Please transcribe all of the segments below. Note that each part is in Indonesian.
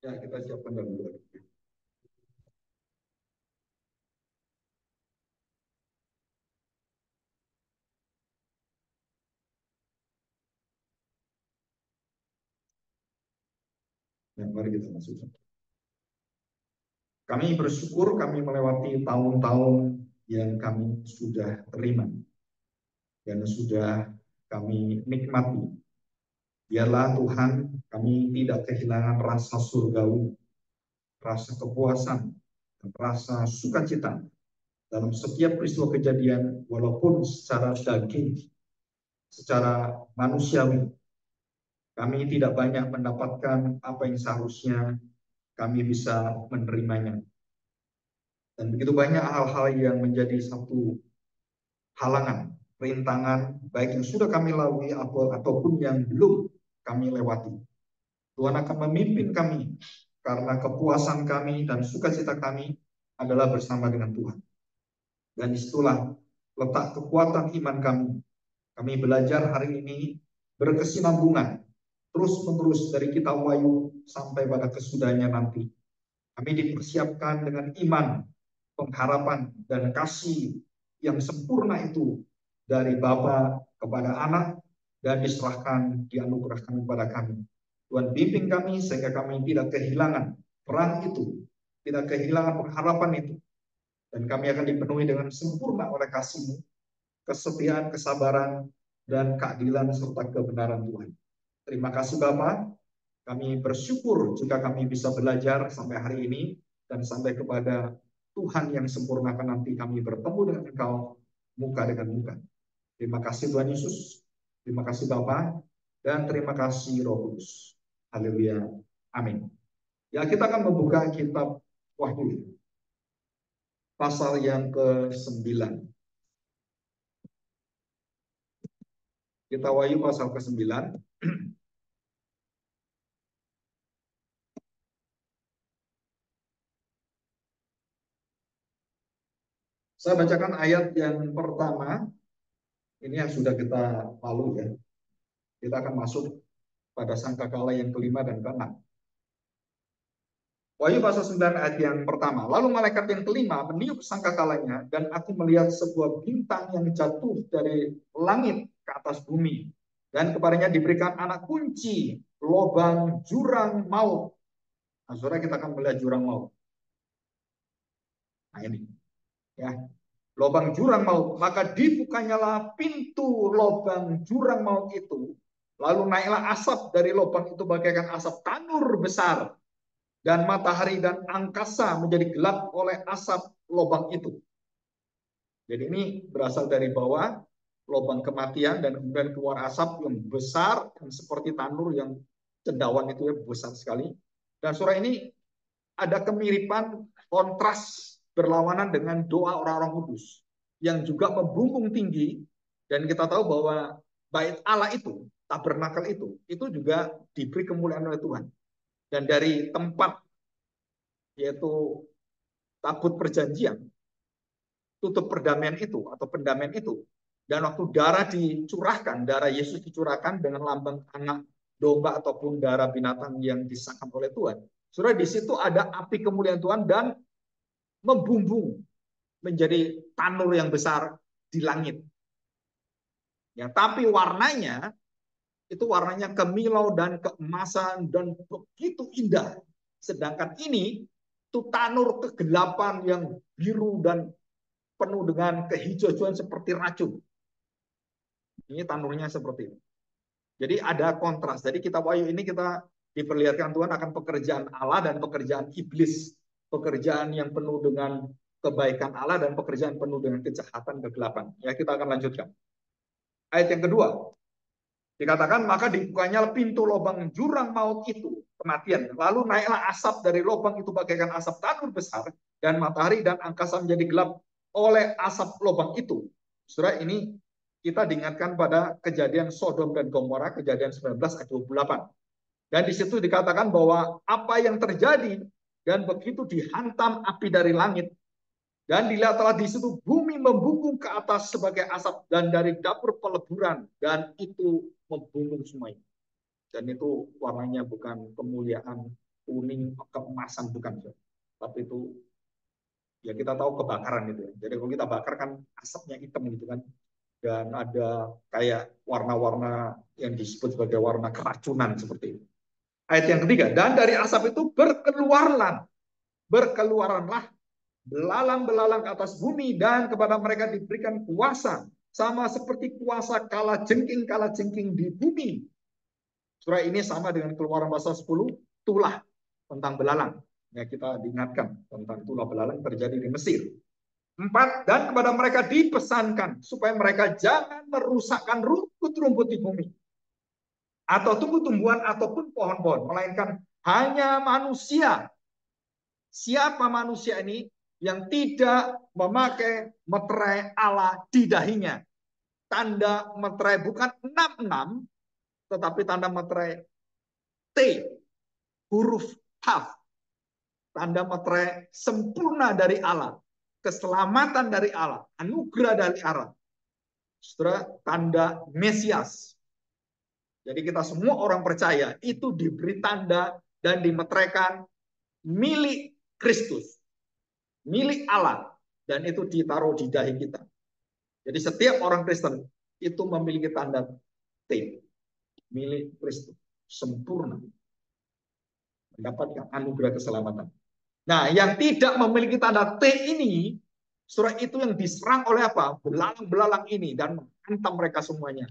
Ya, kita siapkan dulu. Ya, mari kita masuk. Kami bersyukur kami melewati tahun-tahun yang kami sudah terima dan sudah kami nikmati. Biarlah Tuhan kami tidak kehilangan rasa surgawi, rasa kepuasan, dan rasa sukacita dalam setiap peristiwa kejadian, walaupun secara daging, secara manusiawi, kami tidak banyak mendapatkan apa yang seharusnya kami bisa menerimanya. Dan begitu banyak hal-hal yang menjadi satu halangan, rintangan, baik yang sudah kami lalui ataupun yang belum kami lewati. Tuhan akan memimpin kami, karena kepuasan kami dan sukacita kami adalah bersama dengan Tuhan. Dan disitulah letak kekuatan iman kami. Kami belajar hari ini berkesinambungan, terus-menerus dari kitab Wahyu sampai pada kesudahannya nanti. Kami dipersiapkan dengan iman, pengharapan, dan kasih yang sempurna itu dari Bapa kepada anak dan diserahkan, dianugerahkan kepada kami. Tuhan bimbing kami sehingga kami tidak kehilangan peran itu, tidak kehilangan pengharapan itu, dan kami akan dipenuhi dengan sempurna oleh kasih-Mu, kesetiaan, kesabaran, dan keadilan serta kebenaran Tuhan. Terima kasih Bapa. Kami bersyukur jika kami bisa belajar sampai hari ini dan sampai kepada Tuhan yang sempurnakan nanti kami bertemu dengan Engkau muka dengan muka. Terima kasih Tuhan Yesus. Terima kasih Bapa dan terima kasih Roh Kudus. Haleluya. Amin. Ya, kita akan membuka kitab Wahyu pasal yang ke-9. Kita Wahyu pasal ke-9. Saya bacakan ayat yang pertama. Ini yang sudah kita lalu ya. Kita akan masuk pada sangkakala yang kelima dan keenam. Wahyu pasal 9 ayat yang pertama. Lalu malaikat yang kelima meniup sangkakalanya dan aku melihat sebuah bintang yang jatuh dari langit ke atas bumi. Dan kepadanya diberikan anak kunci lubang jurang maut. Nah, saudara, kita akan melihat jurang maut. Nah ini. Ya, lubang jurang maut. Maka dibukanyalah pintu lubang jurang maut itu. Lalu naiklah asap dari lubang itu bagaikan asap tanur besar. Dan matahari dan angkasa menjadi gelap oleh asap lubang itu. Jadi ini berasal dari bawah, lubang kematian, dan kemudian keluar asap yang besar, yang seperti tanur yang cendawan itu ya, besar sekali. Dan surah ini ada kemiripan, kontras, berlawanan dengan doa orang-orang kudus, yang juga membumbung tinggi, dan kita tahu bahwa bait Allah itu, tabernakel itu juga diberi kemuliaan oleh Tuhan. Dan dari tempat yaitu tabut perjanjian, tutup perdamaian itu atau pendamaian itu, dan waktu darah dicurahkan, darah Yesus dicurahkan dengan lambang anak domba ataupun darah binatang yang disahkan oleh Tuhan. Saudara, di situ ada api kemuliaan Tuhan dan membumbung menjadi tanur yang besar di langit. Ya, tapi warnanya itu warnanya kemilau dan keemasan dan begitu indah. Sedangkan ini itu tanur kegelapan yang biru dan penuh dengan kehijauan seperti racun. Ini tanurnya seperti itu. Jadi ada kontras. Jadi kitab Wahyu ini kita diperlihatkan Tuhan akan pekerjaan Allah dan pekerjaan iblis. Pekerjaan yang penuh dengan kebaikan Allah dan pekerjaan penuh dengan kejahatan, kegelapan. Ya, kita akan lanjutkan. Ayat yang kedua. Dikatakan, maka dibukanya pintu lubang jurang maut itu, kematian. Lalu naiklah asap dari lubang itu bagaikan asap tanur besar, dan matahari dan angkasa menjadi gelap oleh asap lubang itu. Saudara, ini kita diingatkan pada kejadian Sodom dan Gomora, kejadian 19 ayat 28. Dan di situ dikatakan bahwa apa yang terjadi, dan begitu dihantam api dari langit, Dan dilihatlah di situ bumi membungkuk ke atas sebagai asap dan dari dapur peleburan dan itu membungkuk semuanya. Dan itu warnanya bukan kemuliaan kuning keemasan bukan, tapi itu ya kita tahu kebakaran gitu ya. Jadi kalau kita bakar kan asapnya hitam gitu kan. Dan ada kayak warna-warna yang disebut sebagai warna keracunan seperti itu. Ayat yang ketiga, dan dari asap itu berkeluaranlah belalang-belalang ke atas bumi dan kepada mereka diberikan kuasa sama seperti kuasa kala jengking di bumi. Surah ini sama dengan Keluaran pasal 10 tulah tentang belalang. Ya, kita diingatkan tentang tulah belalang terjadi di Mesir. 4, dan kepada mereka dipesankan supaya mereka jangan merusakkan rumput-rumput di bumi atau tumbuh-tumbuhan ataupun pohon-pohon, melainkan hanya manusia. Siapa manusia ini yang tidak memakai meterai Allah di dahinya? Tanda meterai bukan 66, tetapi tanda meterai T, huruf H. Tanda meterai sempurna dari Allah, keselamatan dari Allah, anugerah dari Allah. Saudara, tanda Mesias. Jadi kita semua orang percaya itu diberi tanda dan dimeteraikan milik Kristus, milik Allah, dan itu ditaruh di dahi kita. Jadi setiap orang Kristen itu memiliki tanda T, milik Kristus, sempurna, mendapatkan anugerah keselamatan. Nah, yang tidak memiliki tanda T ini, surah itu yang diserang oleh apa? Belalang-belalang ini dan menghantam mereka semuanya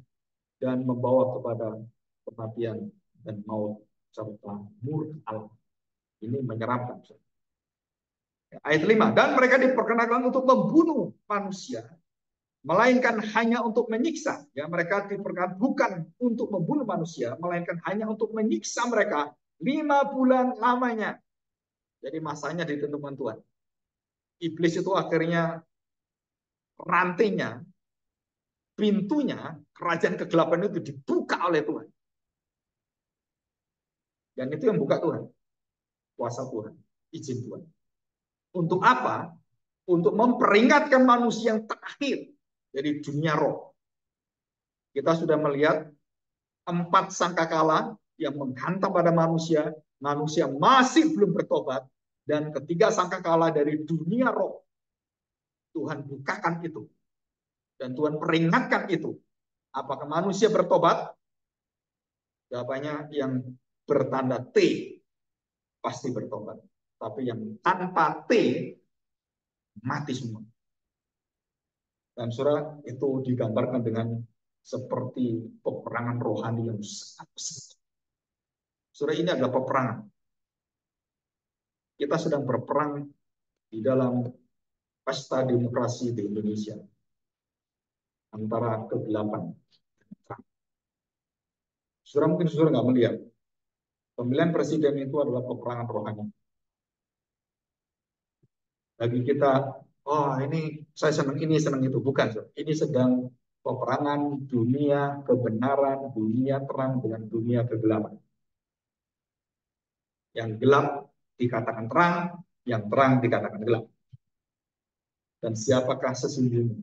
dan membawa kepada kematian dan maut serta murka Allah. Ini menyeramkan. Ayat 5, dan mereka diperkenakan untuk membunuh manusia, melainkan hanya untuk menyiksa. Ya, mereka diperkenakan bukan untuk membunuh manusia, melainkan hanya untuk menyiksa mereka 5 bulan lamanya. Jadi masanya ditentukan Tuhan. Iblis itu akhirnya rantainya, pintunya, kerajaan kegelapan itu dibuka oleh Tuhan. Dan itu yang buka Tuhan. Kuasa Tuhan, izin Tuhan. Untuk apa? Untuk memperingatkan manusia yang terakhir dari dunia roh. Kita sudah melihat 4 sangkakala yang menghantam pada manusia, manusia masih belum bertobat, dan ketiga sangkakala dari dunia roh. Tuhan bukakan itu. Dan Tuhan peringatkan itu. Apakah manusia bertobat? Jawabannya yang bertanda T pasti bertobat. Tapi yang tanpa T mati semua. Dan saudara, itu digambarkan dengan seperti peperangan rohani yang sangat besar. Saudara, ini adalah peperangan. Kita sedang berperang di dalam pesta demokrasi di Indonesia antara kegelapan dan terang. Saudara, mungkin saudara nggak melihat pemilihan presiden itu adalah peperangan rohani. Bagi kita, oh ini saya senang ini, senang itu. Bukan, saudara. Ini sedang peperangan dunia kebenaran, dunia terang dengan dunia kegelapan. Yang gelap dikatakan terang, yang terang dikatakan gelap. Dan siapakah sesungguhnya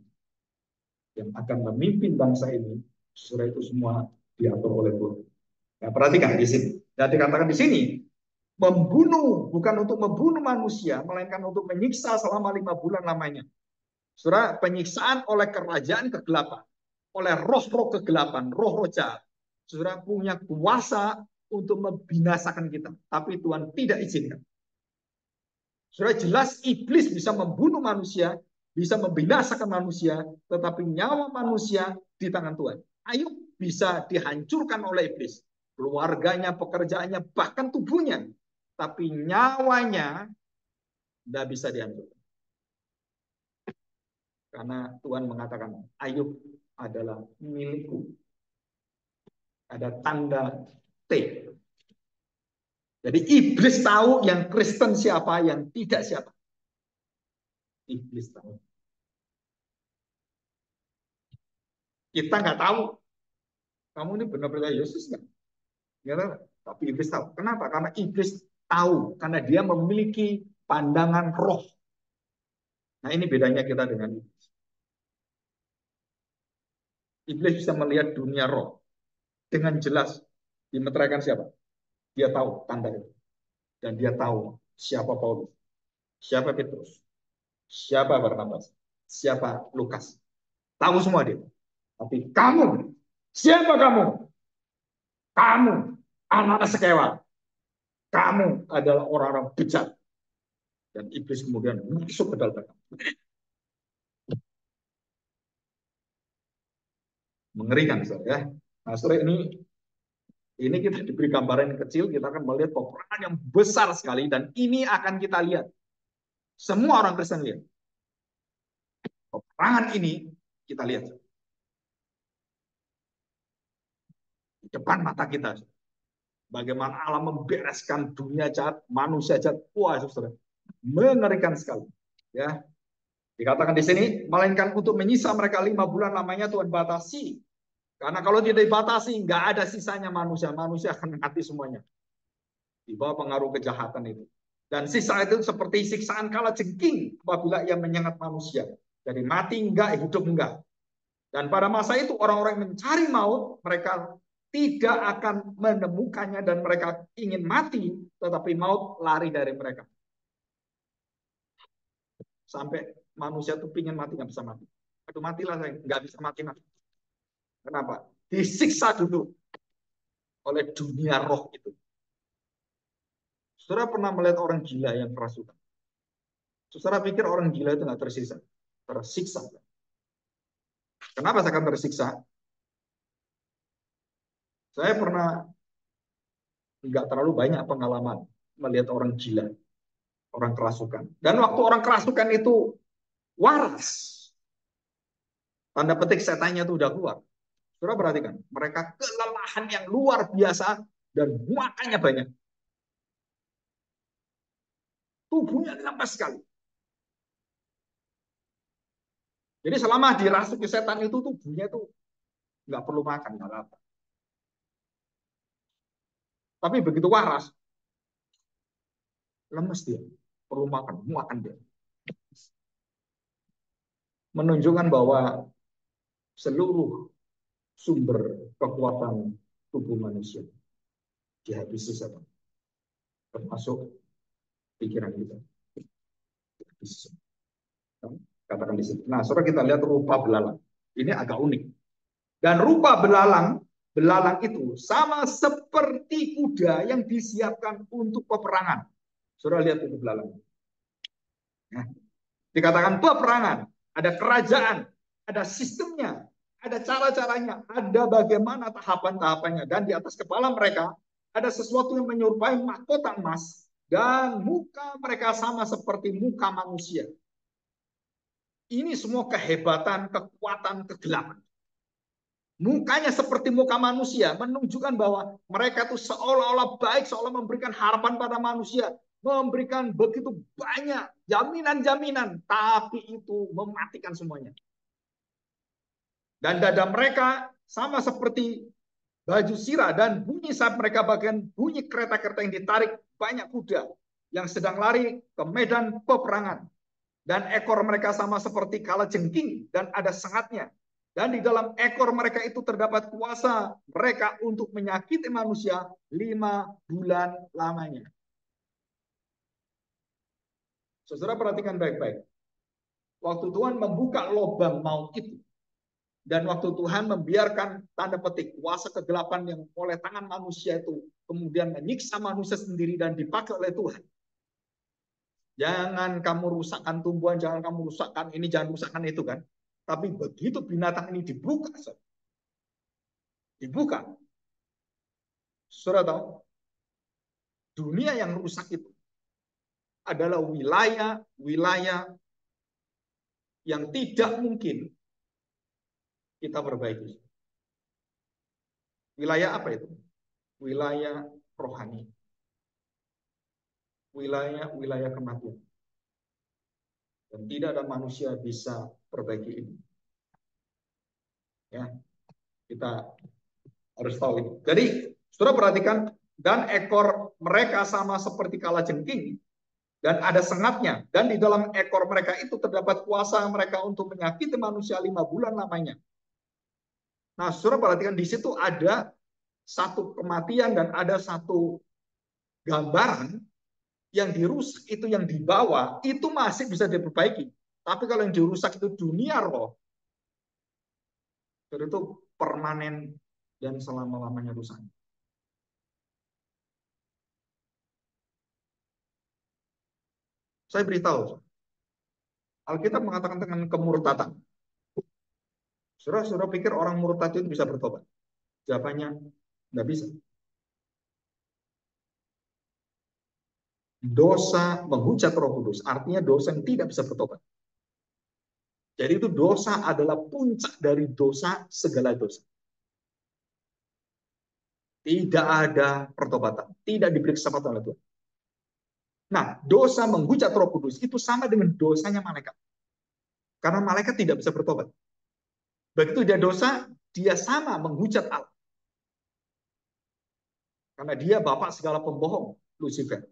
yang akan memimpin bangsa ini? Saudara, itu semua diatur oleh Tuhan. Nah, perhatikan di sini. Dan dikatakan di sini, membunuh bukan untuk membunuh manusia, melainkan untuk menyiksa selama 5 bulan lamanya. Saudara, penyiksaan oleh kerajaan kegelapan, oleh roh-roh kegelapan, roh-roh jahat. Saudara punya kuasa untuk membinasakan kita, tapi Tuhan tidak izinkan. Sudah jelas iblis bisa membunuh manusia, bisa membinasakan manusia, tetapi nyawa manusia di tangan Tuhan. Ayub bisa dihancurkan oleh iblis, keluarganya, pekerjaannya, bahkan tubuhnya, tapi nyawanya tidak bisa dihancurkan. Karena Tuhan mengatakan, Ayub adalah milikku. Ada tanda T. Jadi iblis tahu yang Kristen siapa, yang tidak siapa. Iblis tahu. Kita nggak tahu. Kamu ini benar percaya Yesus nggak? Nggak. Tapi iblis tahu. Kenapa? Karena iblis tahu. Karena dia memiliki pandangan roh. Nah, ini bedanya kita dengan iblis. Iblis bisa melihat dunia roh dengan jelas. Dimeteraikan siapa? Dia tahu tanda itu. Dan dia tahu siapa Paulus, siapa Petrus, siapa Barnabas, siapa Lukas. Tahu semua dia. Tapi kamu, siapa kamu? Kamu anak sekewa. Kamu adalah orang-orang bejat. Dan iblis kemudian masuk ke dalam mereka. Mengerikan, saudara ya. Nah, saudara, ini kita diberi gambaran yang kecil, kita akan melihat peperangan yang besar sekali, dan ini akan kita lihat. Semua orang Kristen lihat. Peperangan ini kita lihat di depan mata kita. Bagaimana Allah membereskan dunia jahat, manusia jahat. Wah, saudara, mengerikan sekali. Ya, dikatakan di sini, melainkan untuk menyisa mereka 5 bulan lamanya Tuhan batasi. Karena kalau tidak dibatasi, nggak ada sisanya manusia. Manusia akan mati semuanya. Di bawah pengaruh kejahatan itu. Dan sisa itu seperti siksaan kala jengking apabila ia menyengat manusia. Jadi mati enggak, hidup enggak. Dan pada masa itu orang-orang yang mencari maut, mereka tidak akan menemukannya dan mereka ingin mati, tetapi maut lari dari mereka. Sampai manusia itu ingin mati, nggak bisa mati. Aduh, matilah saya, nggak bisa mati-mati. Kenapa? Disiksa dulu oleh dunia roh itu. Saudara pernah melihat orang gila yang kerasukan? Saudara pikir orang gila itu nggak tersiksa? Tersiksa. Kenapa saya akan tersiksa? Saya pernah nggak terlalu banyak pengalaman melihat orang gila, orang kerasukan. Dan waktu orang kerasukan itu waras, tanda petik setannya itu udah keluar. Saudara perhatikan, mereka kelelahan yang luar biasa dan makannya banyak. Tubuhnya lemas sekali. Jadi selama dirasuki setan itu tubuhnya itu nggak perlu makan, nggak lapar. Tapi begitu waras, lemes dia, perlu makan, makan dia. Menunjukkan bahwa seluruh sumber kekuatan tubuh manusia dihabisi setan, termasuk pikiran kita. Katakan di sini. Nah, saudara kita lihat rupa belalang. Ini agak unik. Dan rupa belalang itu sama seperti kuda yang disiapkan untuk peperangan. Saudara lihat itu belalang. Nah, dikatakan peperangan, ada kerajaan, ada sistemnya, ada cara-caranya, ada bagaimana tahapan-tahapannya. Dan di atas kepala mereka ada sesuatu yang menyerupai mahkota emas dan muka mereka sama seperti muka manusia. Ini semua kehebatan, kekuatan, kegelapan. Mukanya seperti muka manusia, menunjukkan bahwa mereka itu seolah-olah baik, seolah memberikan harapan pada manusia, memberikan begitu banyak jaminan-jaminan, tapi itu mematikan semuanya. Dan dada mereka sama seperti baju sirah, dan bunyi saat mereka bagian bunyi kereta-kereta yang ditarik banyak kuda yang sedang lari ke medan peperangan. Dan ekor mereka sama seperti kalajengking dan ada sengatnya. Dan di dalam ekor mereka itu terdapat kuasa mereka untuk menyakiti manusia 5 bulan lamanya. Saudara perhatikan baik-baik. Waktu Tuhan membuka lubang maut itu, dan waktu Tuhan membiarkan tanda petik kuasa kegelapan yang oleh tangan manusia itu kemudian menyiksa manusia sendiri dan dipakai oleh Tuhan. Jangan kamu rusakkan tumbuhan, jangan kamu rusakkan ini, jangan rusakkan itu kan. Tapi begitu binatang ini dibuka, saudara tahu, dunia yang rusak itu adalah wilayah yang tidak mungkin kita perbaiki. Wilayah apa itu? Wilayah rohani. Wilayah kematian. Dan tidak ada manusia bisa perbaiki ini. Ya, kita harus tahu ini. Jadi, saudara perhatikan, dan ekor mereka sama seperti kalajengking, dan ada sengatnya, dan di dalam ekor mereka itu terdapat kuasa mereka untuk menyakiti manusia 5 bulan lamanya. Nah, saudara perhatikan di situ ada satu kematian dan ada satu gambaran yang dirusak itu yang dibawa itu masih bisa diperbaiki. Tapi kalau yang dirusak itu dunia roh, itu permanen dan selama-lamanya rusak. Saya beritahu, Alkitab mengatakan dengan kemurtatan. Saudara pikir orang murtad itu bisa bertobat? Jawabannya, nggak bisa. Dosa menghujat Roh Kudus, artinya dosa yang tidak bisa bertobat. Jadi itu dosa adalah puncak dari dosa, segala dosa. Tidak ada pertobatan, tidak diberi kesempatan oleh Tuhan. Nah, dosa menghujat Roh Kudus itu sama dengan dosanya malaikat. Karena malaikat tidak bisa bertobat. Begitu dia dosa, dia sama menghujat Allah. Karena dia bapak segala pembohong, Lucifer.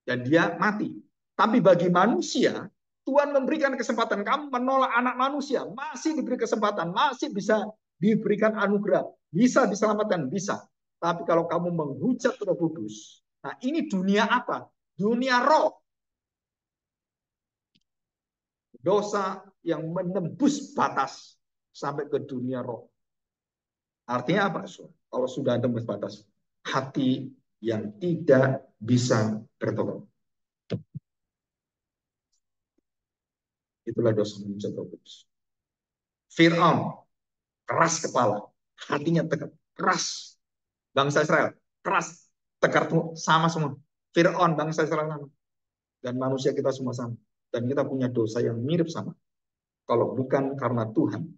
Dan dia mati. Tapi bagi manusia, Tuhan memberikan kesempatan. Kamu menolak anak manusia, masih diberi kesempatan, masih bisa diberikan anugerah, bisa diselamatkan, bisa. Tapi kalau kamu menghujat Roh Kudus, nah ini dunia apa? Dunia roh. Dosa yang menembus batas sampai ke dunia roh. Artinya apa? Kalau sudah tembus batas, hati yang tidak bisa bertobat. Itulah dosa menghujat Roh Kudus. Fir'aun keras kepala, hatinya tegar, keras. Bangsa Israel keras, tegar sama semua. Fir'aun bangsa Israel sama. Dan manusia kita semua sama. Dan kita punya dosa yang mirip sama. Kalau bukan karena Tuhan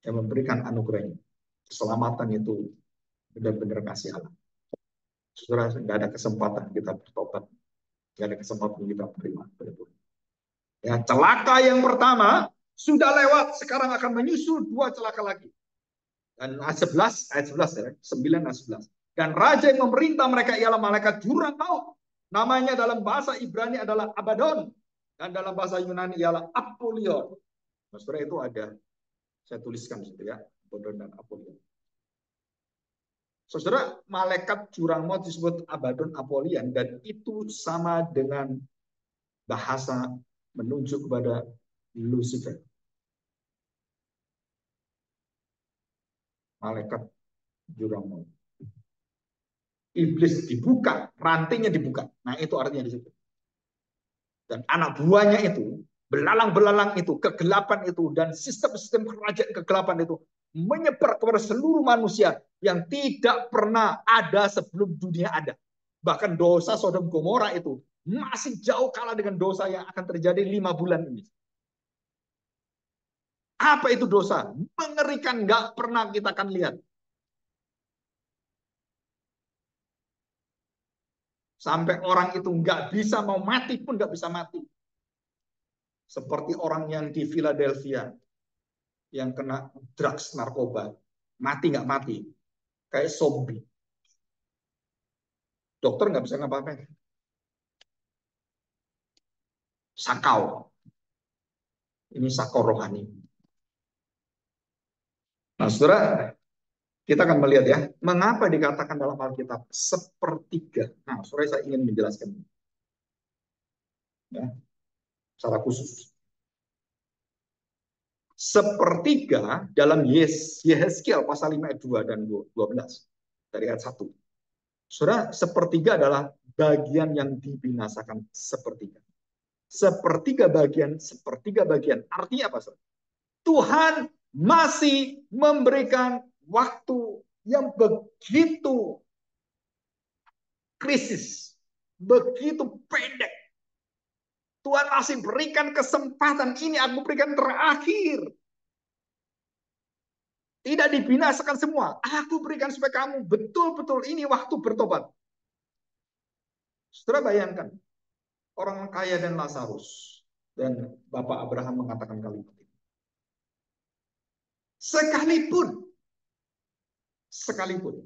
yang memberikan anugerahnya, keselamatan itu benar-benar kasih Allah. Saudara, nggak ada kesempatan kita bertobat, nggak ada kesempatan kita terima. Ya, celaka yang pertama sudah lewat, sekarang akan menyusul 2 celaka lagi. Dan ayat 11 ya, 9 dan 11. Dan raja yang memerintah mereka ialah malaikat jurang maut. Namanya dalam bahasa Ibrani adalah Abaddon. Dan dalam bahasa Yunani ialah Apollyon. Nah, saudara itu ada, saya tuliskan situ ya, Abaddon dan Apollyon. Saudara, malaikat jurang maut disebut Abaddon Apollyon, dan itu sama dengan bahasa menunjuk kepada Lucifer. Malaikat jurang maut. Iblis dibuka, rantainya dibuka. Nah, itu artinya di situ. Dan anak buahnya itu, belalang-belalang itu, kegelapan itu, dan sistem-sistem kerajaan kegelapan itu menyebar kepada seluruh manusia yang tidak pernah ada sebelum dunia ada. Bahkan dosa Sodom Gomora itu masih jauh kalah dengan dosa yang akan terjadi 5 bulan ini. Apa itu dosa? Mengerikan, nggak pernah kita akan lihat. Sampai orang itu nggak bisa mau mati pun nggak bisa mati. Seperti orang yang di Philadelphia yang kena drugs narkoba, mati nggak mati, kayak zombie. Dokter nggak bisa ngapa-ngapain. Sakau. Ini sakau rohani. Nah, saudara, kita akan melihat ya, mengapa dikatakan dalam Alkitab sepertiga. Nah, saudara, saya ingin menjelaskan ya, secara khusus. Sepertiga dalam Yehezkiel pasal 5 ayat 2 dan 12 dari ayat 1. Saudara, sepertiga adalah bagian yang dibinasakan sepertiga. Sepertiga bagian. Artinya apa, saudara? Tuhan masih memberikan waktu yang begitu krisis, begitu pendek. Tuhan masih berikan kesempatan, ini aku berikan terakhir. Tidak dibinasakan semua. Aku berikan supaya kamu betul-betul ini waktu bertobat. Saudara bayangkan, orang kaya dan Lazarus. Dan Bapak Abraham mengatakan kalimat ini. Sekalipun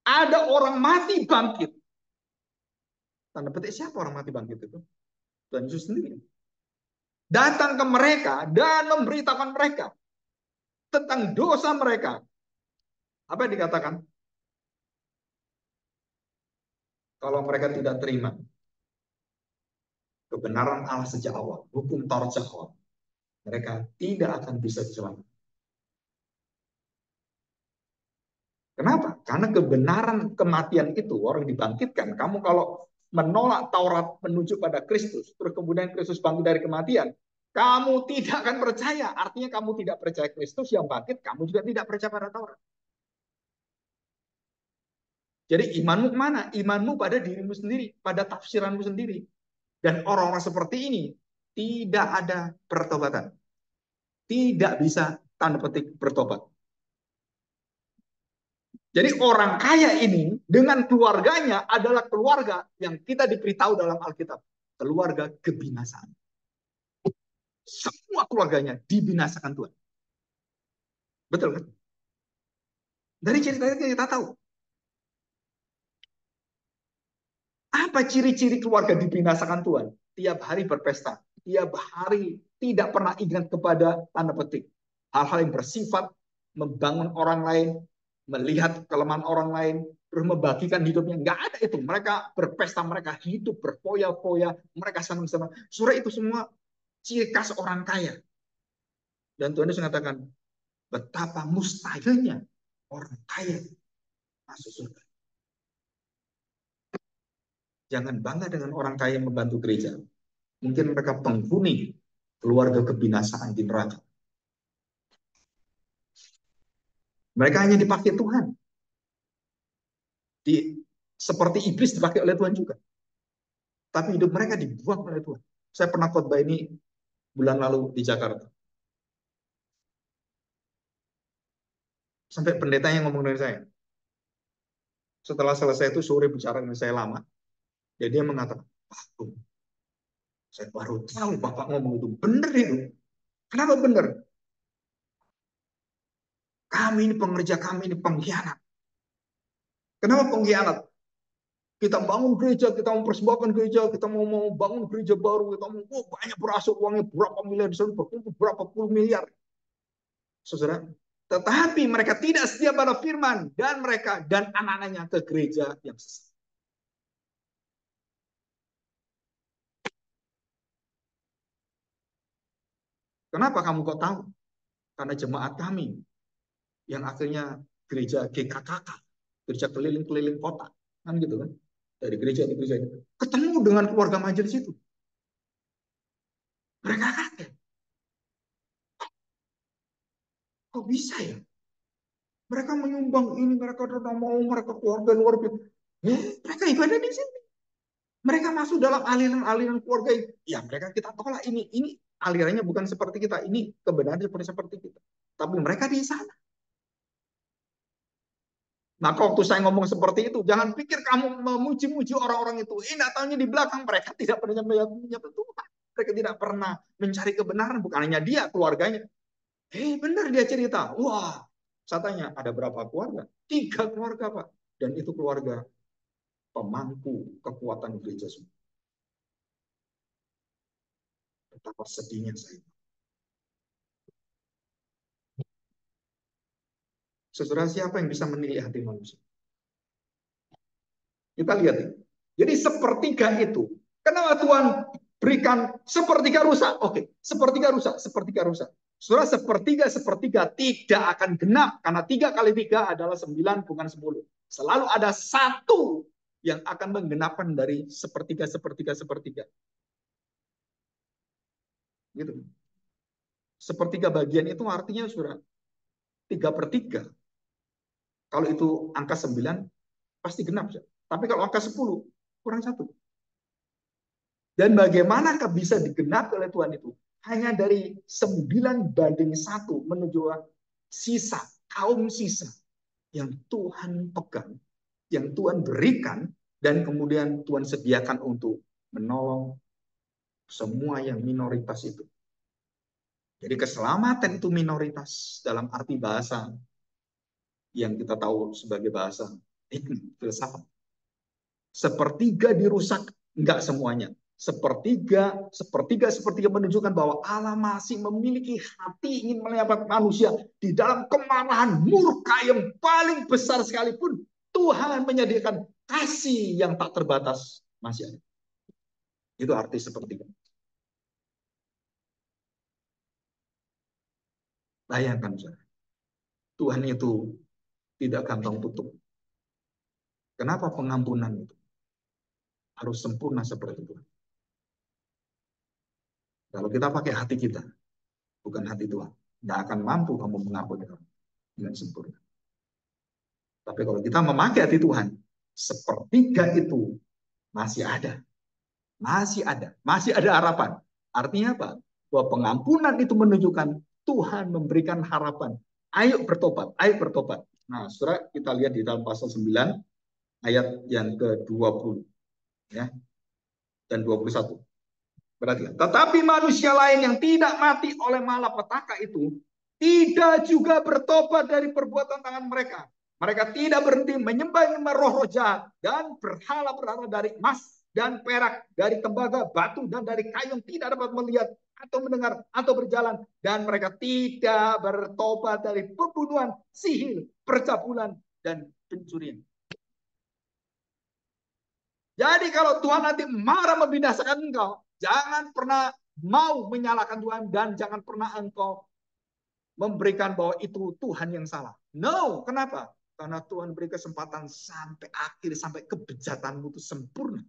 ada orang mati bangkit, Tanda petik siapa orang mati bangkit itu? Tuhan Yesus sendiri. Datang ke mereka dan memberitakan mereka tentang dosa mereka. Apa yang dikatakan? Kalau mereka tidak terima kebenaran Allah sejak awal, hukum Taurat sejak awal, mereka tidak akan bisa diselamatkan. Kenapa? Karena kebenaran kematian itu orang dibangkitkan. Kamu kalau menolak Taurat menuju pada Kristus, terus kemudian Kristus bangkit dari kematian, kamu tidak akan percaya. Artinya kamu tidak percaya Kristus yang bangkit, kamu juga tidak percaya pada Taurat. Jadi imanmu kemana? Imanmu pada dirimu sendiri, pada tafsiranmu sendiri. Dan orang-orang seperti ini tidak ada pertobatan. Tidak bisa tanda petik bertobat. Jadi orang kaya ini dengan keluarganya adalah keluarga yang kita diberitahu dalam Alkitab. Keluarga kebinasaan. Semua keluarganya dibinasakan Tuhan. Betul kan? Dari ceritanya kita tahu. Apa ciri-ciri keluarga dibinasakan Tuhan? Tiap hari berpesta. Tiap hari tidak pernah ingat kepada tanda petik. Hal-hal yang bersifat membangun orang lain, melihat kelemahan orang lain, terus membagikan hidupnya. Nggak ada itu. Mereka berpesta, mereka hidup berfoya-foya, mereka senang-senang. Surah itu semua ciri khas orang kaya. Dan Tuhan Yesus mengatakan, betapa mustahilnya orang kaya masuk surga. Jangan bangga dengan orang kaya yang membantu gereja. Mungkin mereka penghuni keluarga kebinasaan di neraka. Mereka hanya dipakai Tuhan. Seperti iblis dipakai oleh Tuhan juga. Tapi hidup mereka dibuang oleh Tuhan. Saya pernah khotbah ini bulan lalu di Jakarta. Sampai pendeta yang ngomong dengan saya. Setelah selesai itu sore bicara dengan saya lama. Jadi dia mengatakan, "Pak, saya baru tahu Bapak ngomong itu. Benar itu. Kenapa benar? Kami ini pengerja, kami ini pengkhianat. Kenapa pengkhianat? Kita bangun gereja, kita mempersembahkan gereja, kita mau bangun gereja baru, kita mau banyak berasuk uangnya berapa miliar di sana, berkumpul berapa puluh miliar. Saudara, tetapi mereka tidak setia pada firman dan mereka dan anak-anaknya ke gereja yang sesat. Kenapa kamu kok tahu? Karena jemaat kami yang akhirnya gereja GKKK, gereja keliling-keliling kota, kan gitu kan? Dari gereja ke gereja ketemu dengan keluarga majelis itu. Mereka kaget. Kok bisa ya? Mereka menyumbang ini, mereka mau, mereka keluarga luar biasa. Mereka ibadah di sini. Mereka masuk dalam aliran-aliran keluarga. Ya, mereka kita tolak ini. Ini alirannya bukan seperti kita. Ini kebenaran seperti kita. Tapi mereka di sana. Maka waktu saya ngomong seperti itu, jangan pikir kamu memuji-muji orang-orang itu. Tidak tahunya di belakang mereka tidak pernah menyembah Tuhan. Mereka tidak pernah mencari kebenaran. Bukan hanya dia, keluarganya. Benar dia cerita. Wah, saya tanya, ada berapa keluarga? 3 keluarga, Pak. Dan itu keluarga pemangku kekuatan gereja semua. Betapa sedihnya saya. Saudara, siapa yang bisa menilai hati manusia? Kita lihat ini. Jadi sepertiga itu. Kenapa Tuhan berikan sepertiga rusak? Oke, sepertiga rusak, sepertiga rusak. Saudara, sepertiga tidak akan genap. Karena 3 kali 3 adalah 9, bukan 10. Selalu ada satu yang akan menggenapkan dari sepertiga, sepertiga, sepertiga. Gitu. Sepertiga bagian itu artinya saudara, 3/3. Kalau itu angka 9, pasti genap. Tapi kalau angka 10, kurang 1. Dan bagaimanakah bisa digenapi oleh Tuhan itu? Hanya dari 9/1 menuju sisa, kaum sisa yang Tuhan pegang, yang Tuhan berikan, dan kemudian Tuhan sediakan untuk menolong semua yang minoritas itu. Jadi keselamatan itu minoritas dalam arti bahasa yang kita tahu sebagai bahasa filsafat. Sepertiga dirusak Enggak semuanya. Sepertiga menunjukkan bahwa Allah masih memiliki hati ingin menyelamatkan manusia di dalam kemarahan murka yang paling besar sekalipun. Tuhan menyediakan kasih yang tak terbatas masih ada. Itu arti sepertiga. Bayangkan, saudara. Tuhan itu tidak gampang tutup. Kenapa pengampunan itu harus sempurna seperti itu? Kalau kita pakai hati kita, bukan hati Tuhan, nggak akan mampu kamu mengampuni dengan sempurna. Tapi kalau kita memakai hati Tuhan, sepertiga itu masih ada. Masih ada harapan. Artinya apa? Bahwa pengampunan itu menunjukkan Tuhan memberikan harapan. Ayo bertobat, ayo bertobat. Nah, saudara, kita lihat di dalam pasal 9 ayat yang ke-20 ya dan 21. Berarti, tetapi manusia lain yang tidak mati oleh malapetaka itu tidak juga bertobat dari perbuatan tangan mereka. Mereka tidak berhenti menyembah roh-roh jahat dan berhala-berhala dari emas dan perak, dari tembaga, batu, dan dari kayu yang tidak dapat melihat atau mendengar atau berjalan. Dan mereka tidak bertobat dari pembunuhan, sihir, percabulan, dan pencurian. Jadi kalau Tuhan nanti marah membinasakan engkau, jangan pernah mau menyalahkan Tuhan dan jangan pernah engkau memberikan bahwa itu Tuhan yang salah. No, kenapa? Karena Tuhan beri kesempatan sampai akhir, sampai kebejatanmu itu sempurna.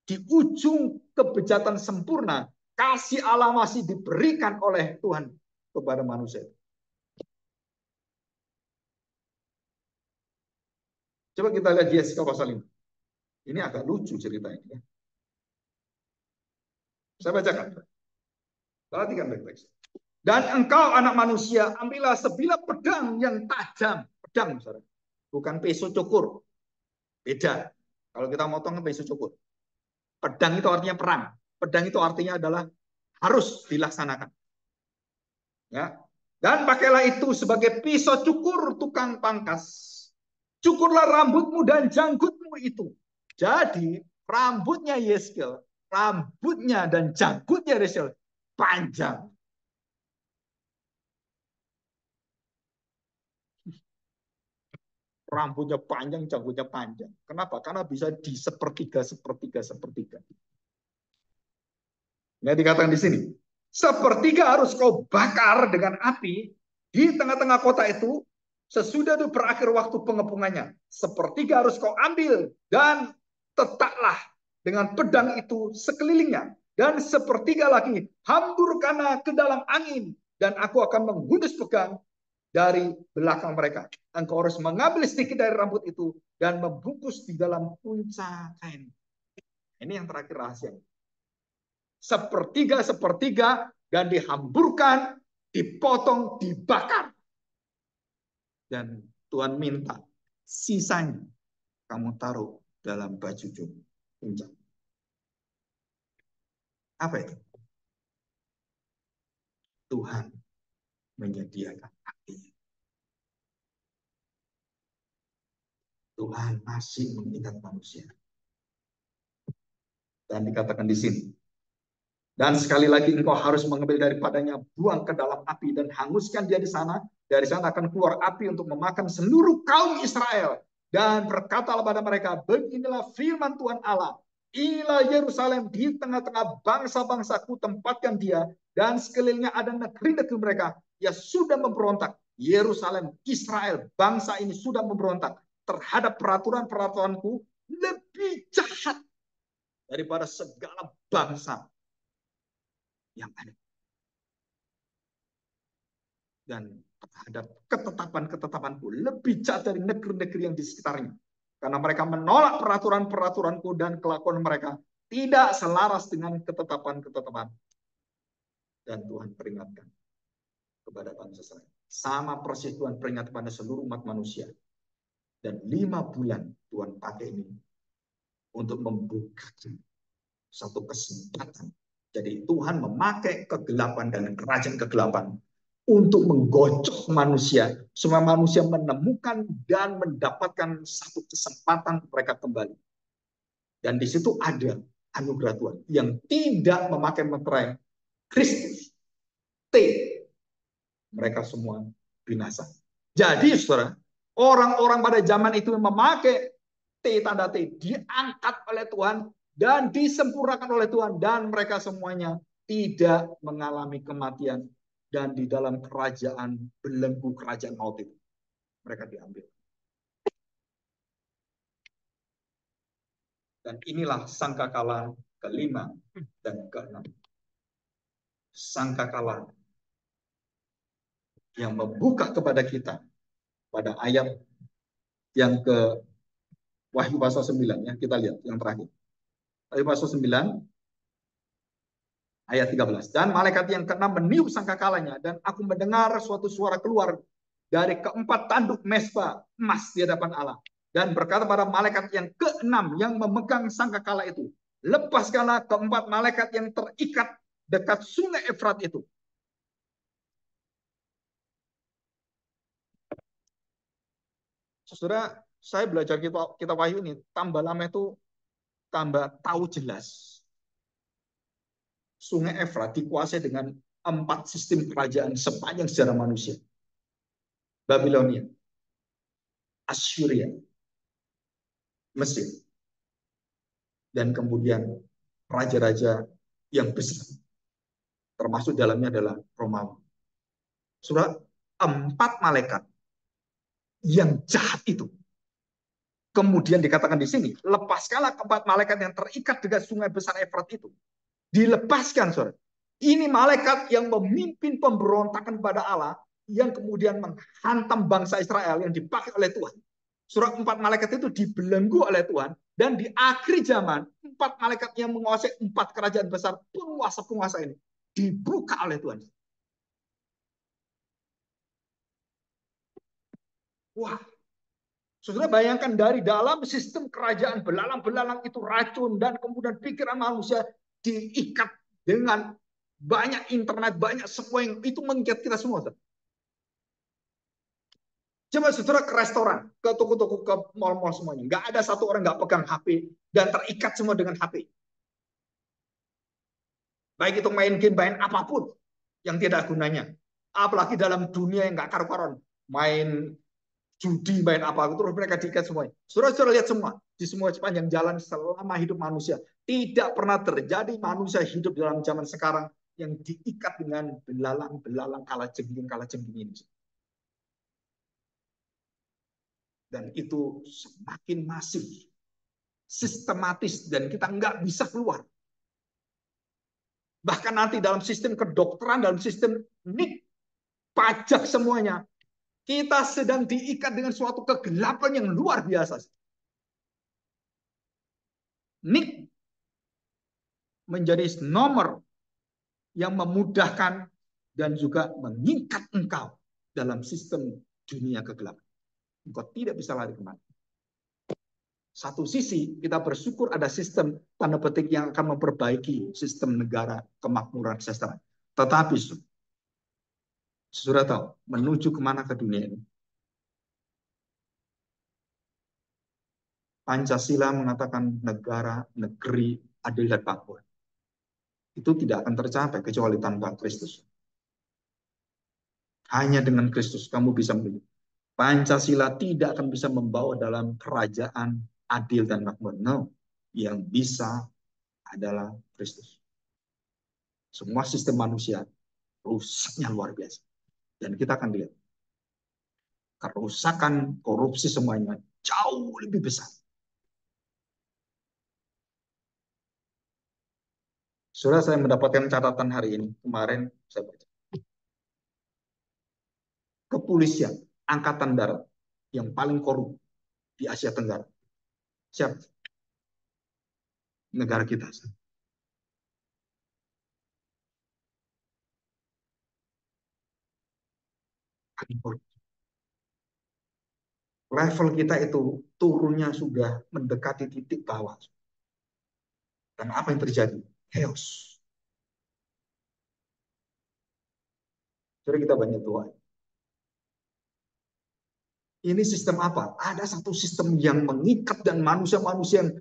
Di ujung kebejatan sempurna, kasih Allah masih diberikan oleh Tuhan kepada manusia. Coba kita lihat Yesaya pasal 5. Ini agak lucu ceritanya. Saya bacakan. Perhatikan baik-baik. Dan engkau anak manusia, ambillah sebilah pedang yang tajam. Pedang, saudara. Bukan pisau cukur. Beda. Kalau kita motong pisau cukur. Pedang itu artinya perang. Pedang itu artinya adalah harus dilaksanakan. Ya. Dan pakailah itu sebagai pisau cukur tukang pangkas. Cukurlah rambutmu dan janggutmu itu. Jadi rambutnya Yeskel, rambutnya dan janggutnya Yeskel panjang. Rambutnya panjang, janggutnya panjang. Kenapa? Karena bisa di sepertiga. Ya dikatakan di sini, sepertiga harus kau bakar dengan api di tengah-tengah kota itu. Sesudah itu berakhir waktu pengepungannya. Sepertiga harus kau ambil dan letaklah dengan pedang itu sekelilingnya. Dan sepertiga lagi hamburkanlah ke dalam angin. Dan aku akan menghunus pegang dari belakang mereka. Engkau harus mengambil sedikit dari rambut itu dan membungkus di dalam punca kain. Ini yang terakhir rahasia. Sepertiga dan dihamburkan, dipotong, dibakar. Dan Tuhan minta sisanya kamu taruh dalam baju puncak. Apa itu? Tuhan menyediakan hati. Tuhan masih mengingat manusia. Dan dikatakan di sini, dan sekali lagi engkau harus mengambil daripadanya, buang ke dalam api dan hanguskan dia di sana. Dari sana akan keluar api untuk memakan seluruh kaum Israel. Dan berkatalah pada mereka, beginilah firman Tuhan Allah. Inilah Yerusalem, di tengah-tengah bangsa-bangsaku tempatkan dia. Dan sekelilingnya ada negeri-negeri mereka. Ya sudah memberontak. Yerusalem, Israel, bangsa ini sudah memberontak terhadap peraturan-peraturanku lebih jahat daripada segala bangsa yang ada. Dan terhadap ketetapan-ketetapanku lebih jahat dari negeri-negeri yang di sekitarnya. Karena mereka menolak peraturan-peraturanku dan kelakuan mereka tidak selaras dengan ketetapan-ketetapan. Dan Tuhan peringatkan kepada bangsa Israel. Sama persis Tuhan peringat pada seluruh umat manusia. Dan 5 bulan Tuhan pakai ini untuk membuka satu kesempatan. Jadi Tuhan memakai kegelapan dan kerajaan kegelapan untuk menggocok manusia, supaya manusia menemukan dan mendapatkan satu kesempatan mereka kembali. Dan di situ ada anugerah Tuhan yang tidak memakai meterai Kristus. T. Mereka semua binasa. Jadi saudara, orang-orang pada zaman itu memakai T, tanda T, diangkat oleh Tuhan dan disempurnakan oleh Tuhan. Dan mereka semuanya tidak mengalami kematian. Dan di dalam kerajaan, belenggu kerajaan maut itu, mereka diambil. Dan inilah sangkakala kelima dan keenam. Sangkakala yang membuka kepada kita pada ayat yang ke Wahyu pasal 9 ya, kita lihat yang terakhir. Wahyu pasal 9 ayat 13. Dan malaikat yang keenam meniup sangkakalanya dan aku mendengar suatu suara keluar dari keempat tanduk mesbah emas di hadapan Allah dan berkata pada malaikat yang keenam yang memegang sangkakala itu, lepaskanlah keempat malaikat yang terikat dekat sungai Efrat itu. Saudara, saya belajar kita Wahyu ini, tambah lama itu tambah tahu jelas. Sungai Efrat dikuasai dengan 4 sistem kerajaan sepanjang sejarah manusia. Babilonia, Assyria, Mesir, dan kemudian raja-raja yang besar. Termasuk dalamnya adalah Romawi. Saudara, 4 malaikat yang jahat itu. Kemudian dikatakan di sini, lepaskanlah keempat malaikat yang terikat dengan sungai besar Efrat itu. Dilepaskan, saudara. Ini malaikat yang memimpin pemberontakan pada Allah, yang kemudian menghantam bangsa Israel yang dipakai oleh Tuhan. Surat 4 malaikat itu dibelenggu oleh Tuhan, dan di akhir zaman 4 malaikat yang menguasai 4 kerajaan besar, penguasa-penguasa ini dibuka oleh Tuhan. Wah, saudara bayangkan dari dalam sistem kerajaan belalang-belalang itu racun dan kemudian pikiran manusia diikat dengan banyak internet, banyak semua yang itu mengikat kita semua. Coba saudara ke restoran, ke toko-toko, ke mall-mall semuanya. Nggak ada satu orang nggak pegang HP dan terikat semua dengan HP. Baik itu main game, main apapun yang tidak gunanya. Apalagi dalam dunia yang nggak karu-karuan. Main judi, main apa, terus mereka diikat semuanya. Saudara-saudara lihat semua, di semua sepanjang jalan selama hidup manusia. Tidak pernah terjadi manusia hidup dalam zaman sekarang yang diikat dengan belalang-belalang kalajengking ini. Dan itu semakin masif, sistematis, dan kita nggak bisa keluar. Bahkan nanti dalam sistem kedokteran, dalam sistem NIK, pajak semuanya, kita sedang diikat dengan suatu kegelapan yang luar biasa. NIK menjadi nomor yang memudahkan dan juga mengikat engkau dalam sistem dunia kegelapan. Engkau tidak bisa lari kemana. Satu sisi kita bersyukur ada sistem tanda petik yang akan memperbaiki sistem negara kemakmuran sejahtera. Tetapi sudah tahu menuju kemana ke dunia ini. Pancasila mengatakan negara, negeri, adil dan makmur. Itu tidak akan tercapai kecuali tanpa Kristus. Hanya dengan Kristus kamu bisa memilih. Pancasila tidak akan bisa membawa dalam kerajaan adil dan makmur. No, yang bisa adalah Kristus. Semua sistem manusia rusaknya luar biasa. Dan kita akan lihat kerusakan, korupsi semuanya jauh lebih besar. Sudah saya mendapatkan catatan hari ini, kemarin saya baca. Kepolisian Angkatan Darat yang paling korup di Asia Tenggara. Siapa? Negara kita. Level kita itu turunnya sudah mendekati titik bawah. Dan apa yang terjadi? Chaos. Jadi kita banyak doa. Ini sistem apa? Ada satu sistem yang mengikat dan manusia-manusia yang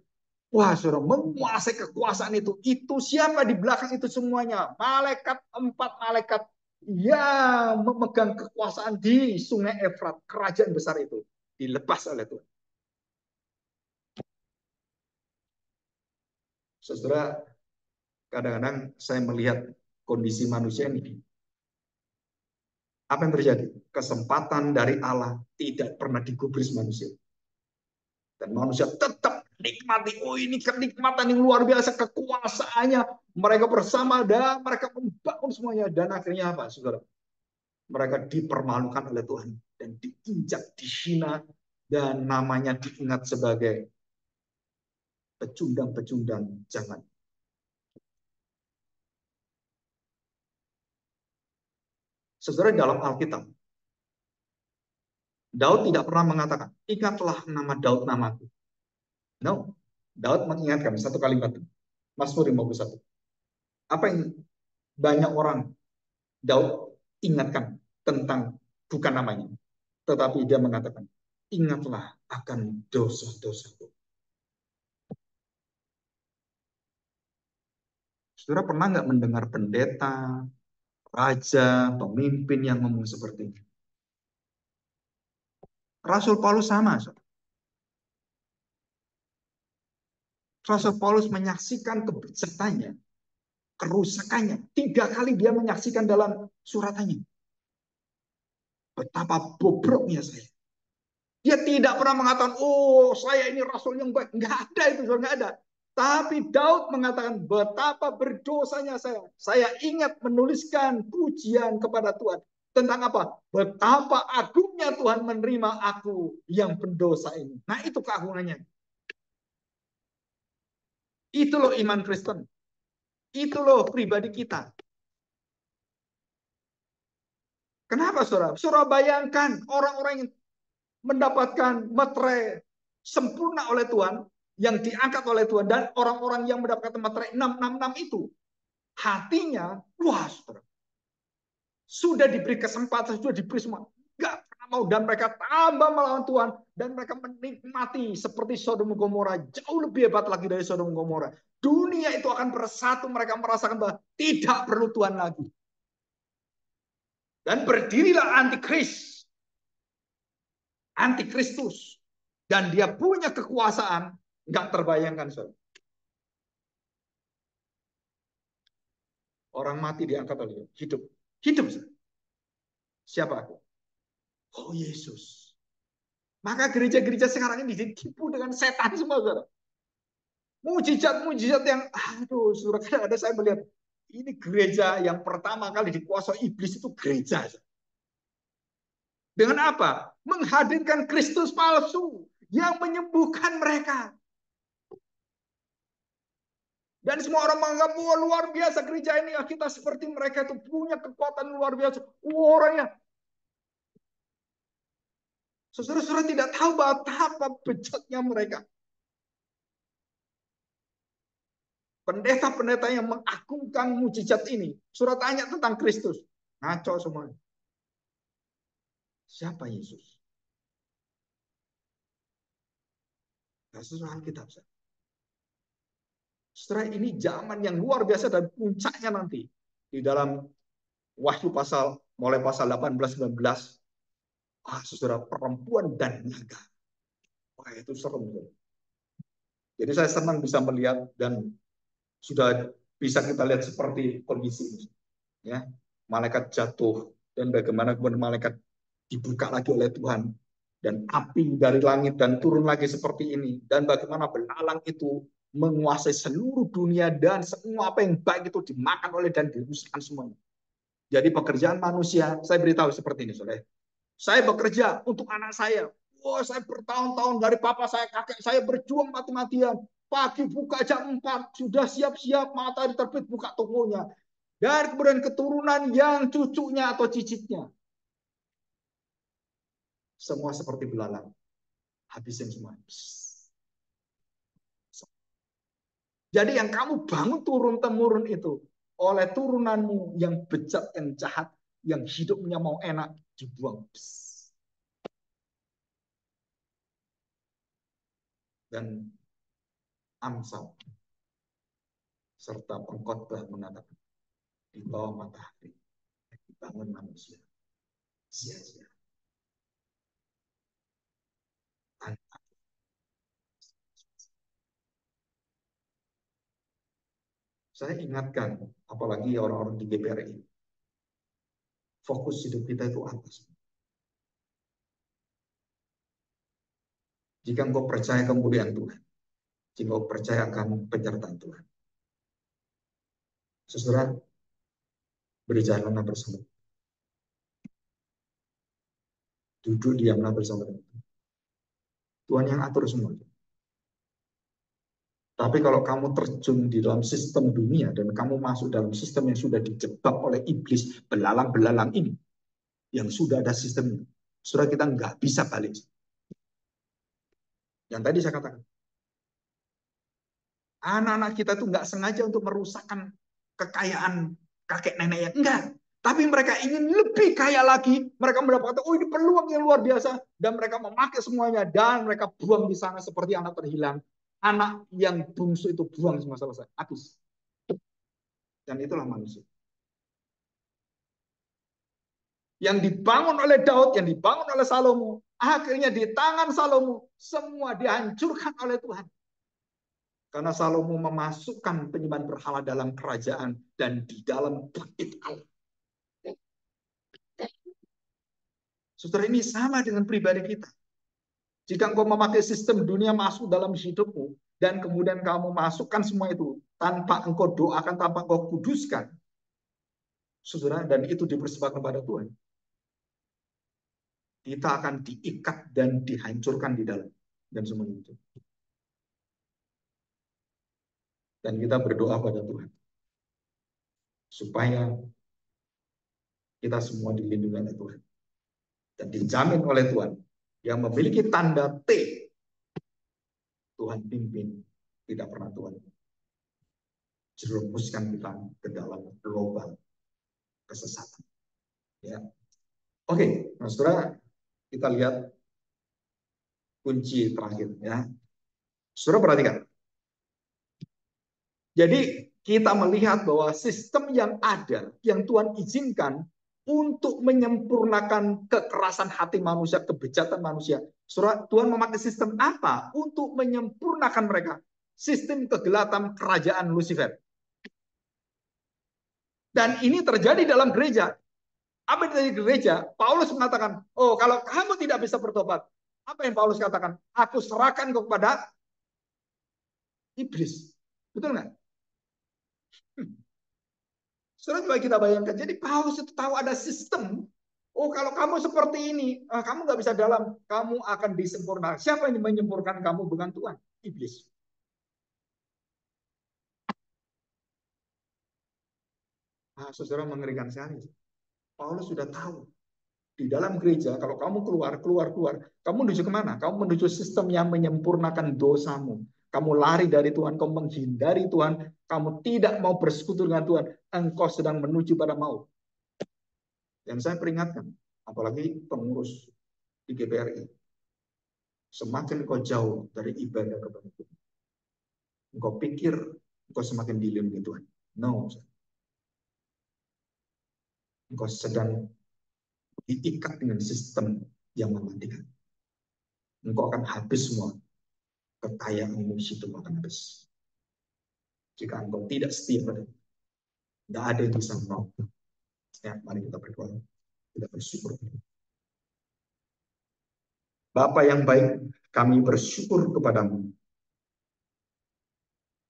Wah, saudara, menguasai kekuasaan itu. Itu siapa di belakang itu semuanya? Malaikat, 4 malaikat yang memegang kekuasaan di Sungai Efrat, kerajaan besar itu. Dilepas oleh Tuhan. Saudara, kadang-kadang saya melihat kondisi manusia ini. Apa yang terjadi? Kesempatan dari Allah tidak pernah digubris manusia. Dan manusia tetap nikmati. Oh, ini kenikmatan yang luar biasa, kekuasaannya. Mereka bersama dan mereka membangun semuanya. Dan akhirnya apa, saudara? Mereka dipermalukan oleh Tuhan. Dan diinjak, dihina. Dan namanya diingat sebagai pecundang-pecundang jangan. Saudara, dalam Alkitab, Daud tidak pernah mengatakan, ingatlah nama Daud namaku. No. Daud mengingatkan satu kalimat. Mazmur 51. Apa yang banyak orang Daud ingatkan tentang bukan namanya, tetapi dia mengatakan, ingatlah akan dosa-dosaku. Saudara pernah nggak mendengar pendeta, raja, pemimpin yang ngomong seperti ini? Rasul Paulus sama. Saudara. Rasul Paulus menyaksikan kebijakannya, kerusakannya. 3 kali dia menyaksikan dalam suratannya. Betapa bobroknya saya. Dia tidak pernah mengatakan, oh saya ini rasul yang baik. Nggak ada itu, nggak ada. Tapi Daud mengatakan, betapa berdosanya saya. Saya ingat menuliskan pujian kepada Tuhan. Tentang apa? Betapa agungnya Tuhan menerima aku yang pendosa ini. Nah itu keagungannya. Itu loh iman Kristen. Itu loh pribadi kita. Kenapa saudara? Saudara bayangkan orang-orang yang mendapatkan materai sempurna oleh Tuhan, yang diangkat oleh Tuhan, dan orang-orang yang mendapatkan materai 666 itu, hatinya, wah saudara, sudah diberi kesempatan, sudah diberi semua, nggak pernah mau, dan mereka tambah melawan Tuhan, dan mereka menikmati seperti Sodom Gomora, jauh lebih hebat lagi dari Sodom Gomora. Dunia itu akan bersatu, mereka merasakan bahwa tidak perlu Tuhan lagi. Dan berdirilah antikristus, dan dia punya kekuasaan nggak terbayangkan, saudara. Orang mati diangkat oleh hidup, hidup. Saudara. Siapa aku? Oh Yesus. Maka gereja-gereja sekarang ini ditipu dengan setan semua, saudara. Mujizat-mujizat yang, aduh, saudara, kadang ada saya melihat ini gereja yang pertama kali dikuasai iblis itu gereja. Saudara. Dengan apa? Menghadirkan Kristus palsu yang menyembuhkan mereka. Dan semua orang menganggap, wah luar biasa gereja ini. Kita seperti mereka itu punya kekuatan luar biasa. Wah, orangnya. Saudara-saudara tidak tahu betapa bejatnya mereka. Pendeta-pendeta yang mengagungkan mujizat ini. Surat tanya tentang Kristus. Ngaco semua. Siapa Yesus? Sesuai Alkitab. Setelah ini zaman yang luar biasa dan puncaknya nanti. Di dalam Wahyu mulai pasal 18-19. Saudara, perempuan dan naga. Wah, itu serem. Jadi saya senang bisa melihat dan sudah bisa kita lihat seperti kondisi ini. Ya, malaikat jatuh dan bagaimana kemudian malaikat dibuka lagi oleh Tuhan dan api dari langit dan turun lagi seperti ini dan bagaimana belalang itu menguasai seluruh dunia dan semua apa yang baik itu dimakan oleh dan dirusakkan semuanya. Jadi pekerjaan manusia, saya beritahu seperti ini, Saudara. Saya bekerja untuk anak saya. Wah, saya bertahun-tahun dari papa saya, kakek saya berjuang mati-matian. Pagi buka jam 4, sudah siap-siap matahari terbit buka tokonya. Dan kemudian keturunan yang cucunya atau cicitnya. Semua seperti belalang. Habisin semua. Jadi yang kamu bangun turun-temurun itu oleh turunanmu yang bejat, yang jahat, yang hidupnya mau enak, dibuang. Dan Amsal serta pengkhotbah mengatakan di bawah matahari dibangun manusia sia-sia. Saya ingatkan, apalagi orang-orang di GPRI, fokus hidup kita itu apa sih? Jika engkau percaya kemuliaan Tuhan, jika engkau percaya akan penyertaan Tuhan, saudara, berjalanlah bersama, duduk diamlah bersama Tuhan. Tuhan yang atur semua. Tapi kalau kamu terjun di dalam sistem dunia dan kamu masuk dalam sistem yang sudah dijebak oleh iblis belalang-belalang ini, yang sudah ada sistemnya, saudara, kita nggak bisa balik. Yang tadi saya katakan, anak-anak kita tuh nggak sengaja untuk merusakkan kekayaan kakek neneknya, enggak. Tapi mereka ingin lebih kaya lagi. Mereka mendapatkan, oh ini peluang yang luar biasa. Dan mereka memakai semuanya. Dan mereka buang di sana seperti anak terhilang. Anak yang bungsu itu buang semua selesai. Habis. Dan itulah manusia. Yang dibangun oleh Daud, yang dibangun oleh Salomo. Akhirnya di tangan Salomo. Semua dihancurkan oleh Tuhan. Karena Salomo memasukkan penyembahan berhala dalam kerajaan dan di dalam bait Allah. Saudara, ini sama dengan pribadi kita. Jika engkau memakai sistem dunia masuk dalam hidupmu dan kemudian kamu masukkan semua itu tanpa engkau doakan, tanpa engkau kuduskan, saudara, dan itu dipersembahkan kepada Tuhan, kita akan diikat dan dihancurkan di dalam dan semua itu. Dan kita berdoa pada Tuhan supaya kita semua dilindungi oleh Tuhan dan dijamin oleh Tuhan. Yang memiliki tanda T, Tuhan pimpin, tidak pernah Tuhan jerumuskan kita ke dalam global kesesatan. Ya. Oke, nah saudara, kita lihat kunci terakhir. Ya, saudara perhatikan. Jadi kita melihat bahwa sistem yang ada, yang Tuhan izinkan untuk menyempurnakan kekerasan hati manusia, kebejatan manusia. Tuhan memakai sistem apa untuk menyempurnakan mereka? Sistem kegelapan kerajaan Lucifer. Dan ini terjadi dalam gereja. Apa yang terjadi di gereja? Paulus mengatakan, oh kalau kamu tidak bisa bertobat, apa yang Paulus katakan? Aku serahkan kepada iblis. Betul nggak? Saudara, coba kita bayangkan. Jadi Paulus itu tahu ada sistem. Oh, kalau kamu seperti ini, kamu nggak bisa dalam. Kamu akan disempurnakan. Siapa yang menyempurnakan kamu? Bukan Tuhan, iblis. Saudara, mengerikan sekali. Paulus sudah tahu. Di dalam gereja, kalau kamu keluar, kamu menuju kemana? Kamu menuju sistem yang menyempurnakan dosamu. Kamu lari dari Tuhan, kamu menghindari Tuhan, kamu tidak mau bersekutu dengan Tuhan, engkau sedang menuju pada maut. Dan saya peringatkan, apalagi pengurus di GPRI, semakin kau jauh dari ibadah kepada Tuhan, engkau pikir engkau semakin dilindungi Tuhan. No, engkau sedang diikat dengan sistem yang mematikan. Engkau akan habis semua, kekayaanmu itu akan habis. Jika engkau tidak setia pada Tuhan, tidak ada yang bisa menolong. Ya, mari kita berdoa, kita bersyukur. Bapa yang baik, kami bersyukur kepadamu.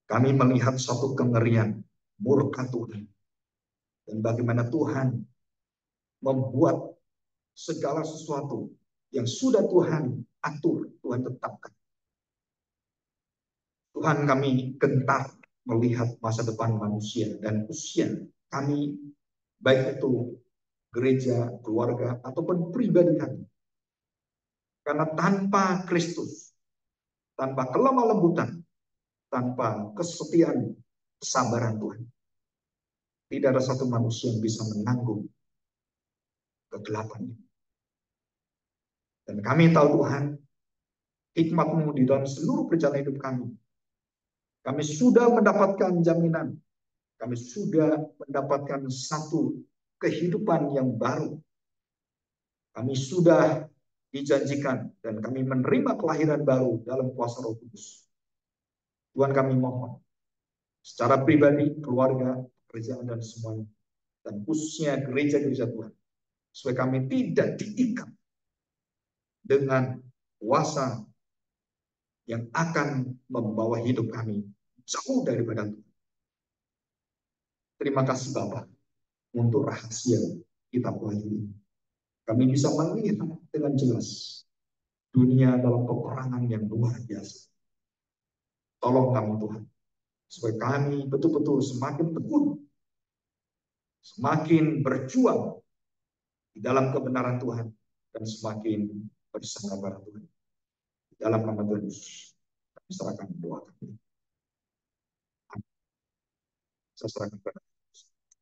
Kami melihat suatu kengerian, murka Tuhan. Dan bagaimana Tuhan membuat segala sesuatu yang sudah Tuhan atur, Tuhan tetapkan. Tuhan, kami gentar melihat masa depan manusia dan usia kami, baik itu gereja, keluarga, ataupun pribadi kami. Karena tanpa Kristus, tanpa kelemah lembutan, tanpa kesetiaan, kesabaran Tuhan, tidak ada satu manusia yang bisa menanggung kegelapan ini. Dan kami tahu Tuhan, hikmat-Mu di dalam seluruh perjalanan hidup kami Kami sudah mendapatkan jaminan. Kami sudah mendapatkan satu kehidupan yang baru. Kami sudah dijanjikan dan kami menerima kelahiran baru dalam kuasa Roh Kudus. Tuhan, kami mohon secara pribadi, keluarga, pekerjaan dan semuanya, dan khususnya gereja-gereja Tuhan, supaya kami tidak diikat dengan kuasa yang akan membawa hidup kami jauh daripada Tuhan. Terima kasih Bapa untuk rahasia kitab Wahyu ini. Kami bisa melihat dengan jelas dunia dalam peperangan yang luar biasa. Tolong kami Tuhan, supaya kami betul-betul semakin tekun, semakin berjuang di dalam kebenaran Tuhan, dan semakin bersabar Tuhan. Di dalam nama Tuhan Yesus, kami serahkan doa kami. Saya serahkan kepada